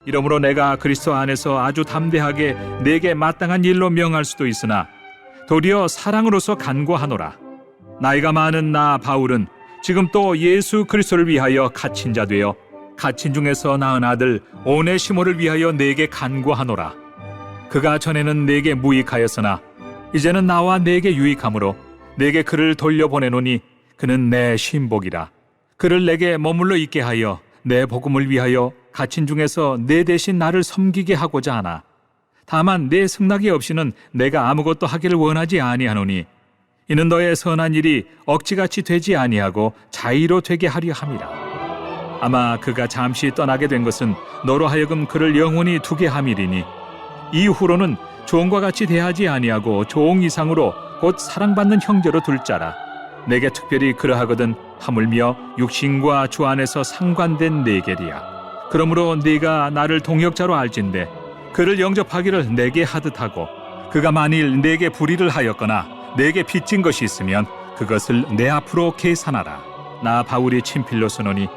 이러므로 내가 그리스도 안에서 아주 담대하게 내게 마땅한 일로 명할 수도 있으나 도리어 사랑으로서 간구하노라. 나이가 많은 나 바울은 지금 또 예수 그리스도를 위하여 갇힌 자 되어 갇힌 중에서 낳은 아들 오네시모를 위하여 내게 간구하노라. 그가 전에는 내게 무익하였으나 이제는 나와 내게 유익함으로 내게 그를 돌려보내노니 그는 내 신복이라. 그를 내게 머물러 있게 하여 내 복음을 위하여 갇힌 중에서 내 대신 나를 섬기게 하고자 하나. 다만 내 승낙이 없이는 내가 아무것도 하기를 원하지 아니하노니 이는 너의 선한 일이 억지같이 되지 아니하고 자의로 되게 하려 함이라. 아마 그가 잠시 떠나게 된 것은 너로 하여금 그를 영원히 두게 함이리니 이후로는 종과 같이 대하지 아니하고 종 이상으로 곧 사랑받는 형제로 둘 자라. 내게 특별히 그러하거든 하물며 육신과 주 안에서 상관된 네 계리야. 그러므로 네가 나를 동역자로 알진대 그를 영접하기를 내게 하듯하고 그가 만일 내게 불의를 하였거나 내게 빚진 것이 있으면 그것을 내 앞으로 계산하라. 나 바울이 친필로 쓰노니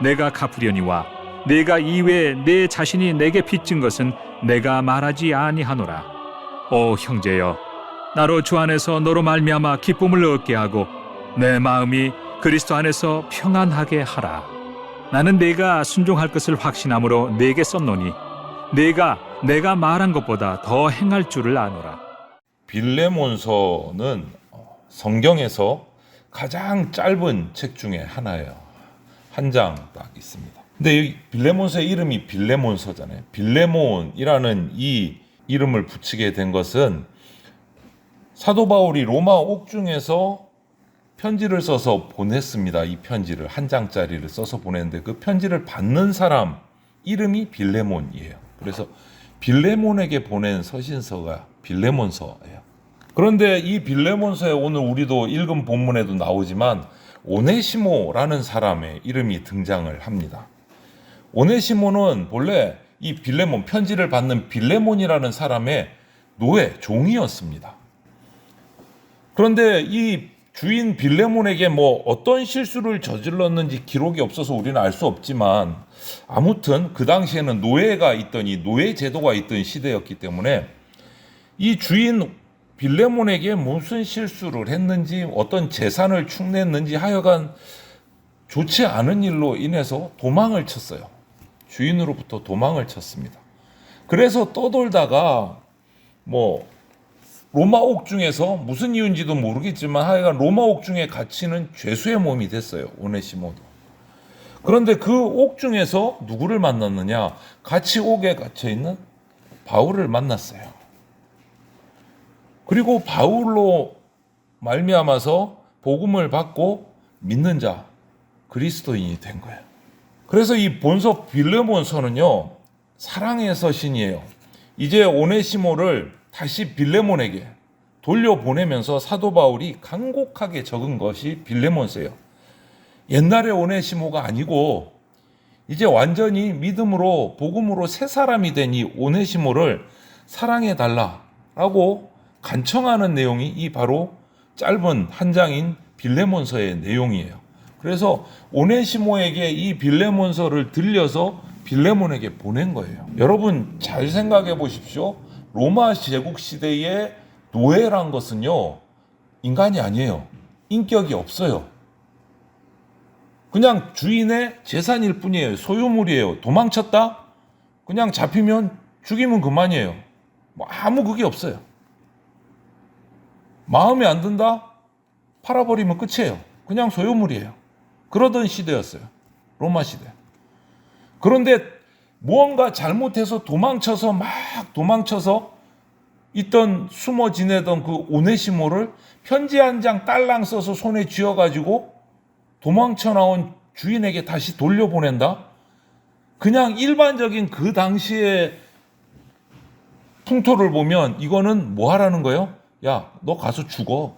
내가 갚으려니와 내가 이외에 내 자신이 내게 빚진 것은 내가 말하지 아니하노라. 오 형제여, 나로 주 안에서 너로 말미암아 기쁨을 얻게 하고 내 마음이 그리스도 안에서 평안하게 하라. 나는 내가 순종할 것을 확신함으로 내게 썼노니 내가 말한 것보다 더 행할 줄을 아노라. 빌레몬서는 성경에서 가장 짧은 책 중에 하나예요. 한 장 딱 있습니다. 근데 이 빌레몬서의 이름이 빌레몬서잖아요. 빌레몬이라는 이 이름을 붙이게 된 것은 사도 바울이 로마 옥중에서 편지를 써서 보냈습니다. 이 편지를 한 장짜리를 써서 보냈는데 그 편지를 받는 사람 이름이 빌레몬이에요. 그래서 빌레몬에게 보낸 서신서가 빌레몬서예요. 그런데 이 빌레몬서에 오늘 우리도 읽은 본문에도 나오지만 오네시모라는 사람의 이름이 등장을 합니다. 오네시모는 본래 이 빌레몬 편지를 받는 빌레몬이라는 사람의 노예, 종이었습니다. 그런데 이 주인 빌레몬에게 뭐 어떤 실수를 저질렀는지 기록이 없어서 우리는 알 수 없지만 아무튼 그 당시에는 노예가 있던 이 노예 제도가 있던 시대였기 때문에 이 주인 빌레몬에게 무슨 실수를 했는지 어떤 재산을 축냈는지 하여간 좋지 않은 일로 인해서 도망을 쳤어요. 주인으로부터 도망을 쳤습니다. 그래서 떠돌다가 뭐 로마 옥중에서 무슨 이유인지도 모르겠지만 하여간 로마 옥중에 갇히는 죄수의 몸이 됐어요. 오네시모도. 그런데 그 옥중에서 누구를 만났느냐? 같이 옥에 갇혀있는 바울을 만났어요. 그리고 바울로 말미암아서 복음을 받고 믿는 자, 그리스도인이 된 거예요. 그래서 이 본서 빌레몬서는요, 사랑의 서신이에요. 이제 오네시모를 다시 빌레몬에게 돌려보내면서 사도 바울이 간곡하게 적은 것이 빌레몬서예요. 옛날의 오네시모가 아니고 이제 완전히 믿음으로 복음으로 새 사람이 된 이 오네시모를 사랑해달라라고 간청하는 내용이 이 바로 짧은 한 장인 빌레몬서의 내용이에요. 그래서 오네시모에게 이 빌레몬서를 들려서 빌레몬에게 보낸 거예요. 여러분 잘 생각해 보십시오. 로마 제국 시대의 노예란 것은요, 인간이 아니에요. 인격이 없어요. 그냥 주인의 재산일 뿐이에요. 소유물이에요. 도망쳤다? 그냥 잡히면 죽이면 그만이에요. 뭐 아무 그게 없어요. 마음에 안 든다? 팔아버리면 끝이에요. 그냥 소유물이에요. 그러던 시대였어요. 로마 시대. 그런데 무언가 잘못해서 도망쳐서 있던 숨어 지내던 그 오네시모를 편지 한 장 딸랑 써서 손에 쥐어가지고 도망쳐 나온 주인에게 다시 돌려보낸다? 그냥 일반적인 그 당시의 풍토를 보면 이거는 뭐 하라는 거예요? 야, 너 가서 죽어.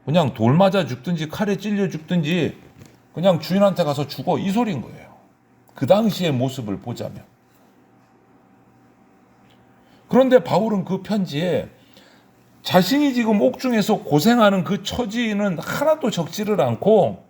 그냥 돌 맞아 죽든지 칼에 찔려 죽든지 그냥 주인한테 가서 죽어. 이 소리인 거예요. 그 당시의 모습을 보자면. 그런데 바울은 그 편지에 자신이 지금 옥중에서 고생하는 그 처지는 하나도 적지를 않고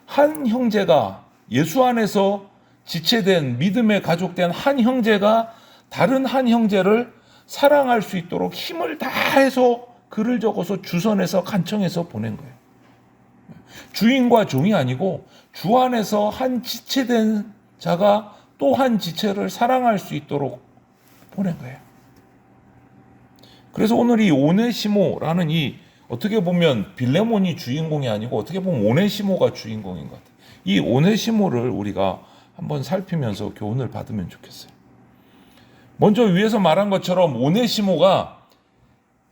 한 형제가 예수 안에서 지체된 믿음에 가족된 한 형제가 다른 한 형제를 사랑할 수 있도록 힘을 다해서 글을 적어서 주선해서 간청해서 보낸 거예요. 주인과 종이 아니고 주 안에서 한 지체된 자가 또 한 지체를 사랑할 수 있도록 보낸 거예요. 그래서 오늘 이 오네시모라는 이 어떻게 보면 빌레몬이 주인공이 아니고 어떻게 보면 오네시모가 주인공인 것 같아요. 이 오네시모를 우리가 한번 살피면서 교훈을 받으면 좋겠어요. 먼저 위에서 말한 것처럼 오네시모가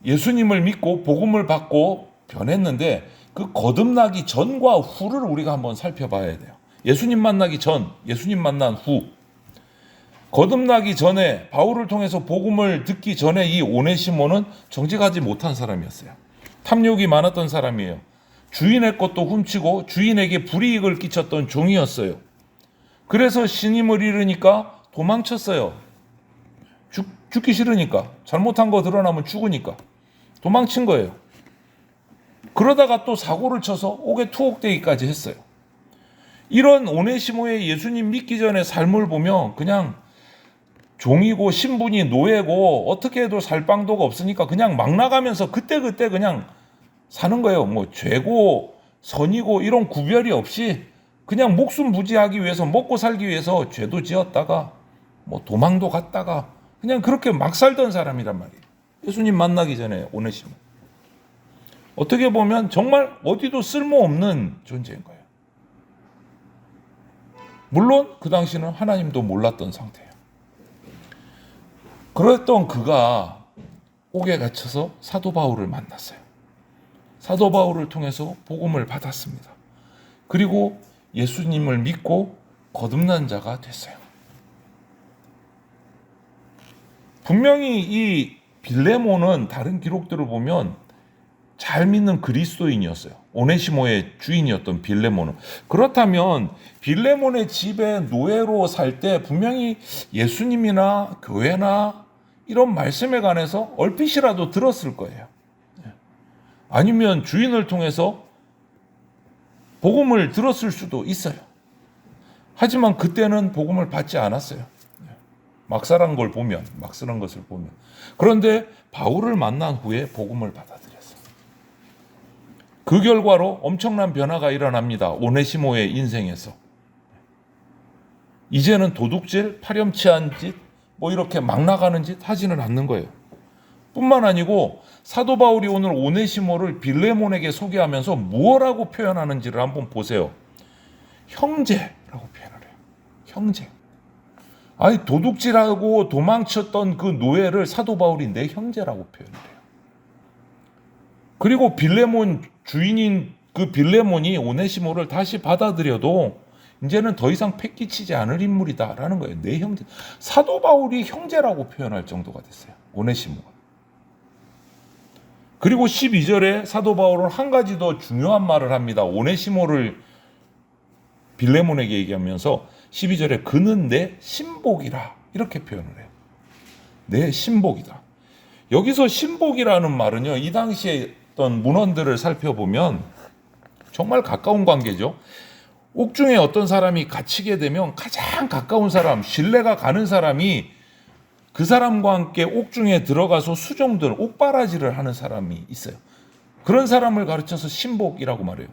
예수님을 믿고 복음을 받고 변했는데 그 거듭나기 전과 후를 우리가 한번 살펴봐야 돼요. 예수님 만나기 전, 예수님 만난 후. 거듭나기 전에 바울을 통해서 복음을 듣기 전에 이 오네시모는 정직하지 못한 사람이었어요. 탐욕이 많았던 사람이에요. 주인의 것도 훔치고 주인에게 불이익을 끼쳤던 종이었어요. 그래서 신임을 잃으니까 도망쳤어요. 죽기 싫으니까. 잘못한 거 드러나면 죽으니까. 도망친 거예요. 그러다가 또 사고를 쳐서 옥에 투옥되기까지 했어요. 이런 오네시모의 예수님 믿기 전의 삶을 보면 그냥 종이고 신분이 노예고 어떻게 해도 살 방도가 없으니까 그냥 막 나가면서 그때그때 그냥 사는 거예요. 뭐 죄고 선이고 이런 구별이 없이 그냥 목숨 부지하기 위해서 먹고 살기 위해서 죄도 지었다가 뭐 도망도 갔다가 그냥 그렇게 막 살던 사람이란 말이에요. 예수님 만나기 전에 오네시모. 어떻게 보면 정말 어디도 쓸모없는 존재인 거예요. 물론 그 당시는 하나님도 몰랐던 상태예요. 그랬던 그가 옥에 갇혀서 사도 바울을 만났어요. 사도 바울을 통해서 복음을 받았습니다. 그리고 예수님을 믿고 거듭난 자가 됐어요. 분명히 이 빌레몬은 다른 기록들을 보면 잘 믿는 그리스도인이었어요. 오네시모의 주인이었던 빌레몬은. 그렇다면 빌레몬의 집에 노예로 살 때 분명히 예수님이나 교회나 이런 말씀에 관해서 얼핏이라도 들었을 거예요. 아니면 주인을 통해서 복음을 들었을 수도 있어요. 하지만 그때는 복음을 받지 않았어요. 막 살은 걸 보면, 막 쓰는 것을 보면. 그런데 바울을 만난 후에 복음을 받아들였어요. 그 결과로 엄청난 변화가 일어납니다. 오네시모의 인생에서. 이제는 도둑질, 파렴치한 짓, 뭐 이렇게 막 나가는 짓 하지는 않는 거예요. 뿐만 아니고 사도 바울이 오늘 오네시모를 빌레몬에게 소개하면서 무엇라고 표현하는지를 한번 보세요. 형제라고 표현을 해요. 형제. 아니 도둑질하고 도망쳤던 그 노예를 사도 바울이 내 형제라고 표현을 해요. 그리고 빌레몬 주인인 그 빌레몬이 오네시모를 다시 받아들여도 이제는 더 이상 패기치지 않을 인물이다라는 거예요. 내 형제. 사도 바울이 형제라고 표현할 정도가 됐어요. 오네시모가. 그리고 12절에 사도 바울은 한 가지 더 중요한 말을 합니다. 오네시모를 빌레몬에게 얘기하면서 12절에 그는 내 신복이라 이렇게 표현을 해요. 내 신복이다. 여기서 신복이라는 말은요. 이 당시에 어떤 문헌들을 살펴보면 정말 가까운 관계죠. 옥중에 어떤 사람이 갇히게 되면 가장 가까운 사람, 신뢰가 가는 사람이 그 사람과 함께 옥중에 들어가서 수종들, 옥바라지를 하는 사람이 있어요. 그런 사람을 가르쳐서 신복이라고 말해요.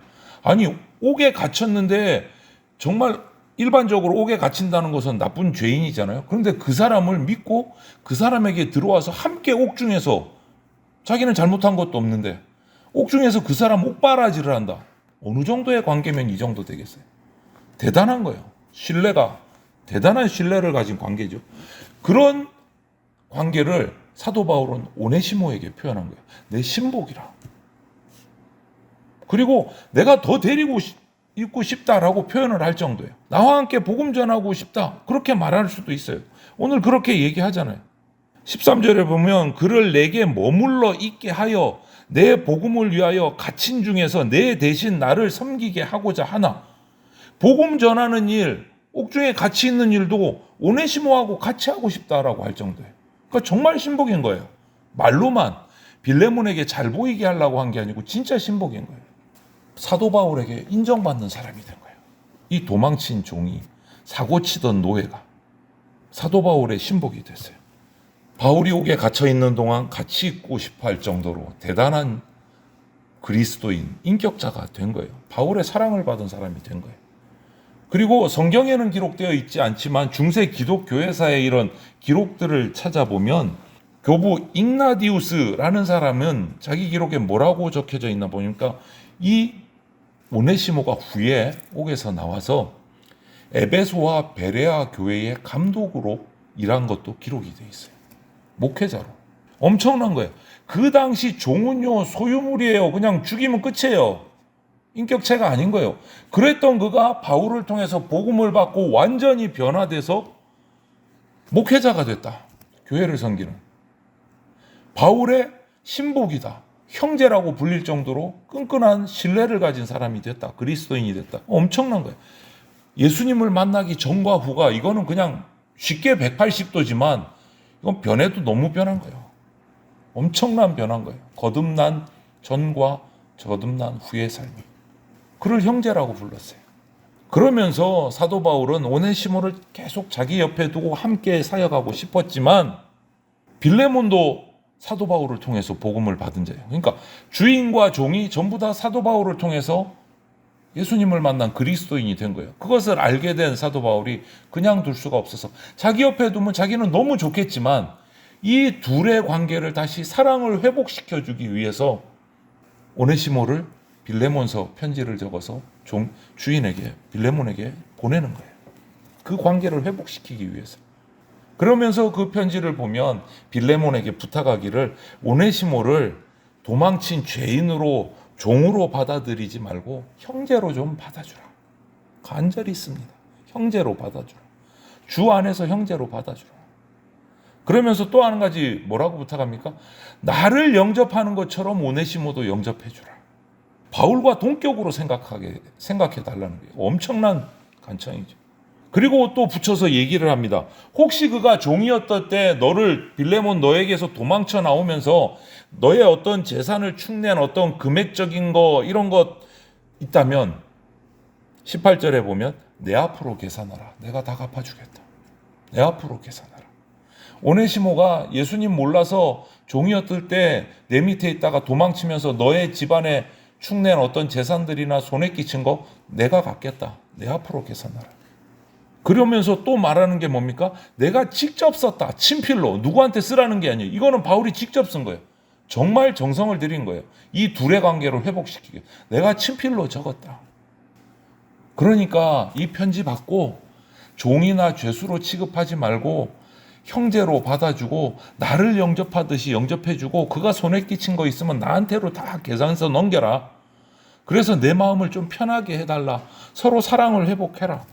아니 옥에 갇혔는데 정말 일반적으로 옥에 갇힌다는 것은 나쁜 죄인이잖아요. 그런데 그 사람을 믿고 그 사람에게 들어와서 함께 옥중에서 자기는 잘못한 것도 없는데 옥중에서 그 사람 옥바라지를 한다. 어느 정도의 관계면 이 정도 되겠어요? 대단한 거예요. 신뢰가 대단한 신뢰를 가진 관계죠. 그런 관계를 사도 바울은 오네시모에게 표현한 거예요. 내 신복이라. 그리고 내가 더 데리고 있고 싶다라고 표현을 할 정도예요. 나와 함께 복음 전하고 싶다. 그렇게 말할 수도 있어요. 오늘 그렇게 얘기하잖아요. 13절에 보면 그를 내게 머물러 있게 하여 내 복음을 위하여 갇힌 중에서 내 대신 나를 섬기게 하고자 하나. 복음 전하는 일, 옥중에 같이 있는 일도 오네시모하고 같이 하고 싶다라고 할 정도예요. 그러니까 정말 신복인 거예요. 말로만 빌레몬에게 잘 보이게 하려고 한 게 아니고 진짜 신복인 거예요. 사도 바울에게 인정받는 사람이 된 거예요. 이 도망친 종이 사고치던 노예가 사도 바울의 신복이 됐어요. 바울이 옥에 갇혀 있는 동안 같이 있고 싶어 할 정도로 대단한 그리스도인, 인격자가 된 거예요. 바울의 사랑을 받은 사람이 된 거예요. 그리고 성경에는 기록되어 있지 않지만 중세 기독교회사의 이런 기록들을 찾아보면 교부 ig나디우스라는 사람은 자기 기록에 뭐라고 적혀져 있나 보니까 이 오네시모가 후에 옥에서 나와서 에베소와 베레아 교회의 감독으로 일한 것도 기록이 되어 있어요. 목회자로. 엄청난 거예요. 그 당시 종은요 소유물이에요. 그냥 죽이면 끝이에요. 인격체가 아닌 거예요. 그랬던 그가 바울을 통해서 복음을 받고 완전히 변화돼서 목회자가 됐다. 교회를 섬기는. 바울의 신복이다. 형제라고 불릴 정도로 끈끈한 신뢰를 가진 사람이 됐다. 그리스도인이 됐다. 엄청난 거예요. 예수님을 만나기 전과 후가 이거는 그냥 쉽게 180도지만 이건 변해도 너무 변한 거예요. 엄청난 변한 거예요. 거듭난 전과 거듭난 후의 삶이. 그를 형제라고 불렀어요. 그러면서 사도 바울은 오네시모를 계속 자기 옆에 두고 함께 사역하고 싶었지만 빌레몬도 사도 바울을 통해서 복음을 받은 자예요. 그러니까 주인과 종이 전부 다 사도 바울을 통해서 예수님을 만난 그리스도인이 된 거예요. 그것을 알게 된 사도 바울이 그냥 둘 수가 없어서 자기 옆에 두면 자기는 너무 좋겠지만 이 둘의 관계를 다시 사랑을 회복시켜주기 위해서 오네시모를 빌레몬서 편지를 적어서 주인에게 빌레몬에게 보내는 거예요. 그 관계를 회복시키기 위해서. 그러면서 그 편지를 보면 빌레몬에게 부탁하기를 오네시모를 도망친 죄인으로 종으로 받아들이지 말고 형제로 좀 받아주라. 간절히 있습니다. 형제로 받아주라. 주 안에서 형제로 받아주라. 그러면서 또 한 가지 뭐라고 부탁합니까? 나를 영접하는 것처럼 오네시모도 영접해주라. 바울과 동격으로 생각해 달라는 거예요. 엄청난 간청이죠. 그리고 또 붙여서 얘기를 합니다. 혹시 그가 종이었던 때 너를 빌레몬 너에게서 도망쳐 나오면서 너의 어떤 재산을 축낸 어떤 금액적인 거 이런 것 있다면 18절에 보면 내 앞으로 계산하라. 내가 다 갚아주겠다. 내 앞으로 계산하라. 오네시모가 예수님 몰라서 종이었을 때 내 밑에 있다가 도망치면서 너의 집안에 축낸 어떤 재산들이나 손해 끼친 거 내가 갚겠다. 내 앞으로 계산하라. 그러면서 또 말하는 게 뭡니까? 내가 직접 썼다. 친필로. 누구한테 쓰라는 게 아니에요. 이거는 바울이 직접 쓴 거예요. 정말 정성을 들인 거예요. 이 둘의 관계를 회복시키기. 내가 친필로 적었다. 그러니까 이 편지 받고 종이나 죄수로 취급하지 말고 형제로 받아주고 나를 영접하듯이 영접해주고 그가 손해 끼친 거 있으면 나한테로 다 계산서 넘겨라. 그래서 내 마음을 좀 편하게 해달라. 서로 사랑을 회복해라.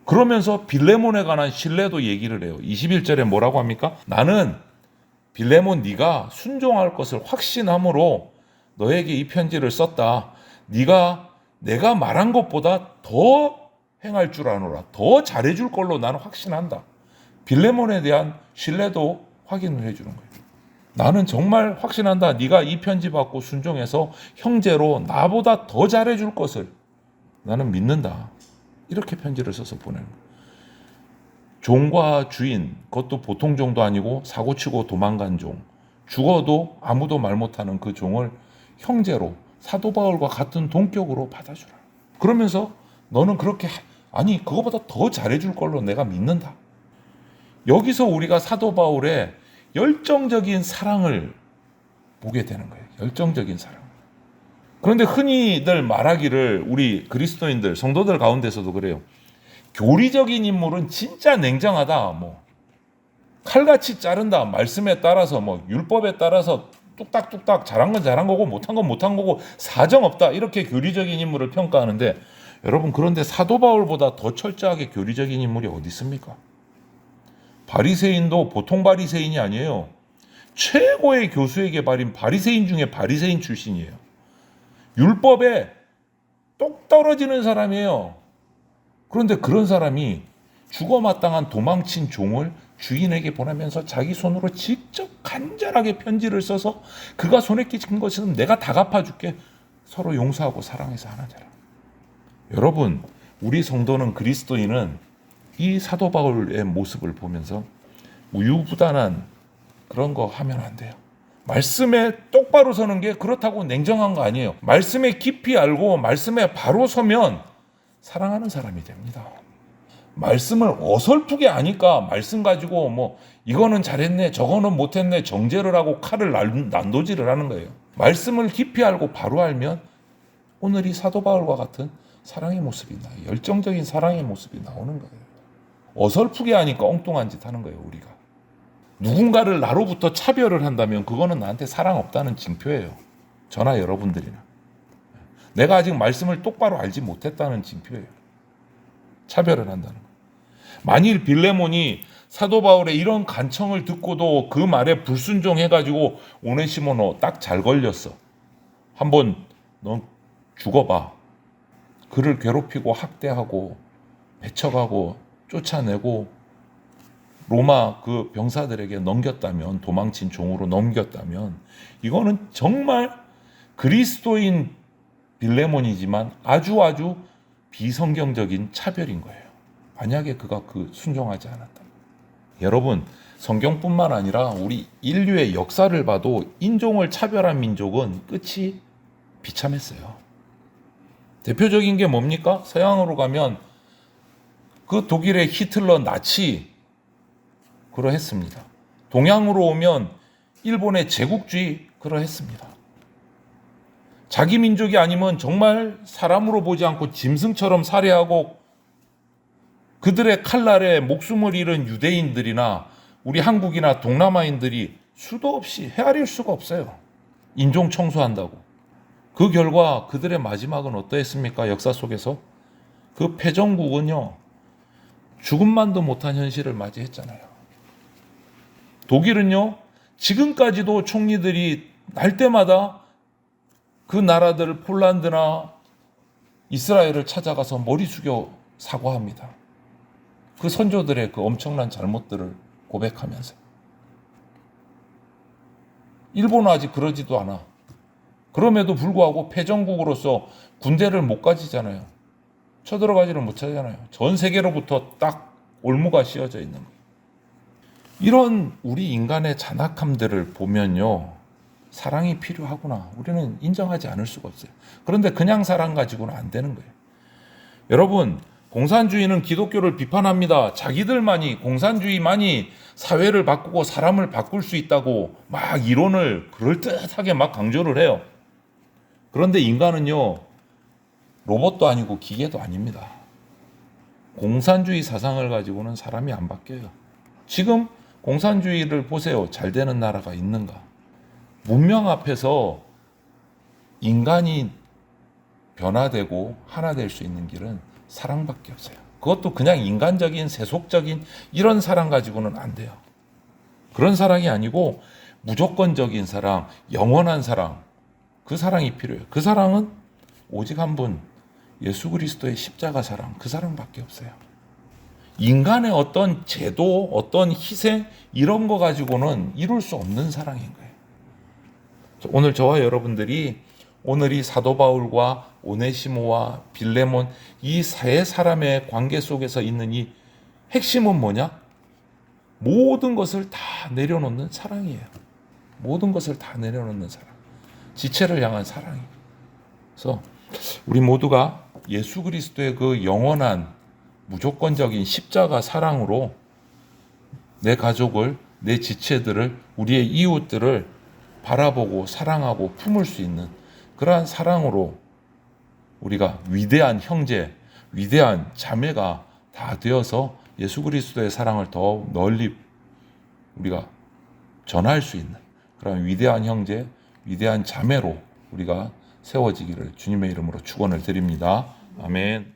그러면서 빌레몬에 관한 신뢰도 얘기를 해요. 21절에 뭐라고 합니까? 나는 빌레몬 네가 순종할 것을 확신함으로 너에게 이 편지를 썼다. 네가 내가 말한 것보다 더 행할 줄 아노라. 더 잘해줄 걸로 나는 확신한다. 빌레몬에 대한 신뢰도 확인을 해주는 거예요. 나는 정말 확신한다. 네가 이 편지 받고 순종해서 형제로 나보다 더 잘해줄 것을 나는 믿는다. 이렇게 편지를 써서 보내는 거예요. 종과 주인, 그것도 보통 종도 아니고 사고치고 도망간 종, 죽어도 아무도 말 못하는 그 종을 형제로 사도 바울과 같은 동격으로 받아주라. 그러면서 너는 그렇게 아니 그거보다 더 잘해줄 걸로 내가 믿는다. 여기서 우리가 사도 바울의 열정적인 사랑을 보게 되는 거예요. 열정적인 사랑. 그런데 흔히들 말하기를 우리 그리스도인들, 성도들 가운데서도 그래요. 교리적인 인물은 진짜 냉정하다. 뭐 칼같이 자른다. 말씀에 따라서 율법에 따라서 뚝딱뚝딱 잘한 건 잘한 거고 못한 건 못한 거고 사정 없다. 이렇게 교리적인 인물을 평가하는데 여러분 그런데 사도 바울보다 더 철저하게 교리적인 인물이 어디 있습니까? 바리새인도 보통 바리새인이 아니에요. 최고의 교수에게 발인 바리새인 중에 바리새인 출신이에요. 율법에 똑 떨어지는 사람이에요. 그런데 그런 사람이 죽어마땅한 도망친 종을 주인에게 보내면서 자기 손으로 직접 간절하게 편지를 써서 그가 손에 끼친 것은 내가 다 갚아줄게. 서로 용서하고 사랑해서 하나 되라. 여러분 우리 성도는 그리스도인은 이 사도 바울의 모습을 보면서 우유부단한 그런 거 하면 안 돼요. 말씀에 똑바로 서는 게 그렇다고 냉정한 거 아니에요. 말씀에 깊이 알고 말씀에 바로 서면 사랑하는 사람이 됩니다. 말씀을 어설프게 아니까 말씀 가지고 뭐 이거는 잘했네 저거는 못했네 정죄를 하고 칼을 난도질을 하는 거예요. 말씀을 깊이 알고 바로 알면 오늘 이 사도 바울과 같은 사랑의 모습이 나요. 열정적인 사랑의 모습이 나오는 거예요. 어설프게 하니까 엉뚱한 짓 하는 거예요. 우리가 누군가를 나로부터 차별을 한다면 그거는 나한테 사랑 없다는 징표예요. 저나 여러분들이나 내가 아직 말씀을 똑바로 알지 못했다는 징표예요. 차별을 한다는 거. 만일 빌레몬이 사도 바울의 이런 간청을 듣고도 그 말에 불순종해가지고 오네시모 너 딱 잘 걸렸어. 한번 넌 죽어봐. 그를 괴롭히고 학대하고 배척하고 쫓아내고 로마 그 병사들에게 넘겼다면 도망친 종으로 넘겼다면 이거는 정말 그리스도인 빌레몬이지만 아주 비성경적인 차별인 거예요. 만약에 그가 순종하지 않았다면. 여러분 성경뿐만 아니라 우리 인류의 역사를 봐도 인종을 차별한 민족은 끝이 비참했어요. 대표적인 게 뭡니까? 서양으로 가면 그 독일의 히틀러 나치 그러했습니다. 동양으로 오면 일본의 제국주의 그러했습니다. 자기 민족이 아니면 정말 사람으로 보지 않고 짐승처럼 살해하고 그들의 칼날에 목숨을 잃은 유대인들이나 우리 한국이나 동남아인들이 수도 없이 헤아릴 수가 없어요. 인종 청소한다고. 그 결과 그들의 마지막은 어떠했습니까? 역사 속에서 그 패전국은요 죽음만도 못한 현실을 맞이했잖아요. 독일은요 지금까지도 총리들이 날 때마다 그 나라들 폴란드나 이스라엘을 찾아가서 머리 숙여 사과합니다. 그 선조들의 그 엄청난 잘못들을 고백하면서. 일본은 아직 그러지도 않아. 그럼에도 불구하고 패전국으로서 군대를 못 가지잖아요. 쳐들어가지를 못하잖아요. 전 세계로부터 딱 올무가 씌워져 있는 거예요. 이런 우리 인간의 잔악함들을 보면요. 사랑이 필요하구나. 우리는 인정하지 않을 수가 없어요. 그런데 그냥 사랑 가지고는 안 되는 거예요. 여러분, 공산주의는 기독교를 비판합니다. 자기들만이, 공산주의만이 사회를 바꾸고 사람을 바꿀 수 있다고 막 이론을 그럴듯하게 막 강조를 해요. 그런데 인간은요, 로봇도 아니고 기계도 아닙니다. 공산주의 사상을 가지고는 사람이 안 바뀌어요. 지금 공산주의를 보세요. 잘 되는 나라가 있는가? 문명 앞에서 인간이 변화되고 하나 될 수 있는 길은 사랑밖에 없어요. 그것도 그냥 인간적인 세속적인 이런 사랑 가지고는 안 돼요. 그런 사랑이 아니고 무조건적인 사랑, 영원한 사랑, 그 사랑이 필요해요. 그 사랑은 오직 한 분, 예수 그리스도의 십자가 사랑, 그 사랑밖에 없어요. 인간의 어떤 제도, 어떤 희생 이런 거 가지고는 이룰 수 없는 사랑인 거예요. 오늘 저와 여러분들이 오늘 이 사도 바울과 오네시모와 빌레몬 이 세 사람의 관계 속에서 있는 이 핵심은 뭐냐? 모든 것을 다 내려놓는 사랑이에요. 모든 것을 다 내려놓는 사랑. 지체를 향한 사랑이에요. 그래서 우리 모두가 예수 그리스도의 그 영원한 무조건적인 십자가 사랑으로 내 가족을, 내 지체들을, 우리의 이웃들을 바라보고 사랑하고 품을 수 있는 그러한 사랑으로 우리가 위대한 형제, 위대한 자매가 다 되어서 예수 그리스도의 사랑을 더 널리 우리가 전할 수 있는 그런 위대한 형제, 위대한 자매로 우리가 세워지기를 주님의 이름으로 축원을 드립니다. 아멘.